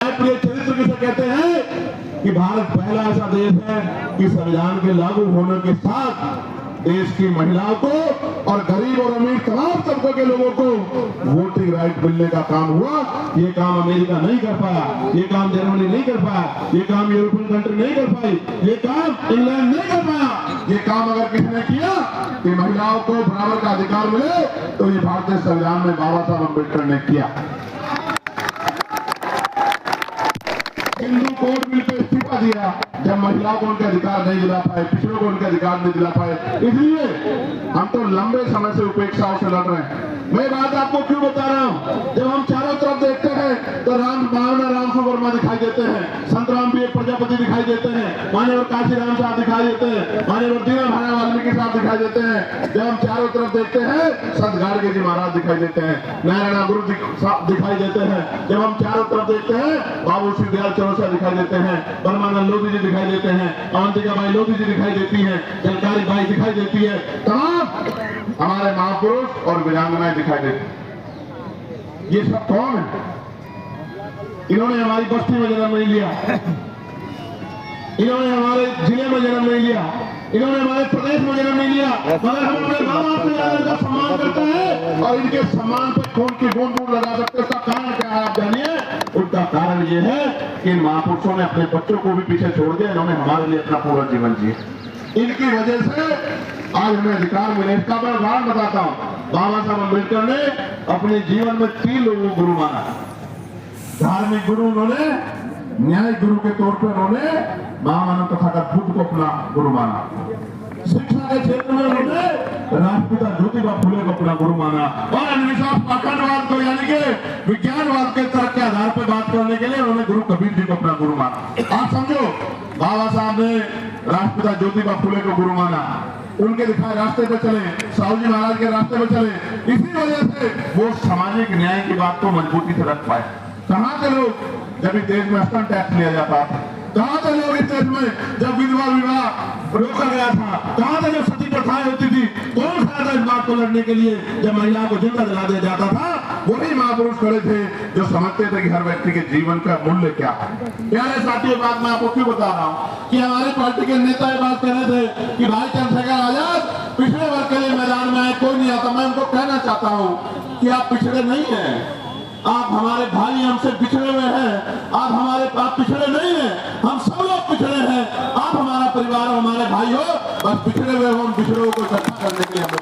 प्रिय चरित्र किसे कहते हैं कि भारत पहला ऐसा देश है कि संविधान के लागू होने के साथ देश की महिलाओं को और गरीब और अमीर तमाम तबकों के लोगों को वोटिंग राइट मिलने का काम हुआ। ये काम अमेरिका नहीं कर पाया, ये काम जर्मनी नहीं कर पाया, ये काम यूरोपियन कंट्री नहीं कर पाई, ये काम इंग्लैंड नहीं कर पाया। ये काम अगर किसी ने किया कि महिलाओं को बराबर का अधिकार मिले तो ये भारतीय संविधान में बाबा साहब अम्बेडकर ने किया। हिंदू कोड बिल पे इस्तीफा दिया जब महिलाओं को उनके अधिकार नहीं दिला पाए, पिछड़ों को उनके अधिकार नहीं दिला पाए। इसलिए हम तो लंबे समय से उपेक्षाओं से लड़ रहे हैं। मैं बात आपको क्यों बता रहा हूँ, जब हम चारों तरफ देखते हैं तो राम वर्मा दिखाई देते हैं, संत राम भी प्रजापति दिखाई देते हैं, मान्यवर काशीराम साहब दिखाई देते हैं, मान्यवर दीन भाई वाल्मीकि साहब दिखाई देते हैं। जब हम चारों तरफ देखते हैं संत गाडगे जी महाराज दिखाई देते हैं, नारायण गुरु दिखाई देते हैं। जब हम चारों तरफ देखते हैं बाबू श्री दयाल चौरसिया दिखाई देते हैं, परमानंद लोधी जी दिखाई देते हैं, अवंतिका बाई लोधी जी दिखाई देती है, जलकारी बाई दिखाई देती है, तमाम हमारे महापुरुष और वीरांगनाएं दिखाई देती है। ये सब कौन है? इन्होंने हमारी बस्ती में जन्म नहीं लिया, इन्होंने हमारे जिले में जन्म नहीं लिया, इन्होंने हमारे प्रदेश में जन्म नहीं लिया, मगर हम अपने माँ बाप से इनका सम्मान करते हैं और इनके सम्मान पर खून की बूंद बूंद लगा सकते हैं। उसका कारण क्या है आप जानिए? उसका कारण ये है कि इन महापुरुषों ने अपने बच्चों को भी पीछे छोड़ दिया, इन्होंने हमारे लिए अपना पूरा जीवन जिया। इनकी वजह से आज हमें अधिकार मिले। इसका मैं उदाहरण बताता हूँ। बाबा साहब अम्बेडकर ने अपने जीवन में 3 लोगों को गुरु माना। धार्मिक गुरु उन्होंने, न्यायिक गुरु के तौर पर उन्होंने महामानव तथागत बुद्ध को अपना गुरु माना। शिक्षा के क्षेत्र में उन्होंने राष्ट्रपिता ज्योतिबा फुले को अपना गुरु माना और अंधविश्वास पाखंडवाद को यानी कि विज्ञानवाद के तरफ के आधार पर बात करने के लिए उन्होंने गुरु कबीर जी को अपना गुरु माना। आप समझो, बाबा साहब ने राष्ट्रपिता ज्योतिबा फुले को गुरु माना, उनके दिखाए रास्ते पे चले, साहू जी महाराज के रास्ते पे चले। इसी वजह से वो सामाजिक न्याय की बात को मजबूती से रख पाए। कहाँ के लोग जब इस देश में स्तन टैक्स लिया जाता था, कहाँ थे लोग इस देश में जब विधवा विवाह रोका गया था, कहाँ थे जब सती प्रथाएं होती थी, कौन खड़ा था इस बात को लड़ने के लिए जब महिलाओं को जिंदा जला दिया जाता था? वही महापुरुष खड़े थे जो समझते थे कि हर व्यक्ति के जीवन का मूल्य क्या है। प्यारे साथियों, बात मैं आपको क्यों बता रहा हूँ कि हमारे पार्टी के नेता ये बात कह रहे थे कि भाई चंद्रशेखर आजाद पिछड़े वर्ग के लिए मैदान में आए, कोई नहीं आता। मैं उनको कहना चाहता हूँ कि आप पिछड़े नहीं है, आप हमारे भाई, हमसे पिछड़े हुए हैं। आप पिछड़े नहीं हैं, हम सब लोग पिछड़े हैं। आप हमारा परिवार हो, हमारे भाई हो, बस पिछड़े हुए हो, हम पिछड़ों को इकट्ठा करने के लिए हम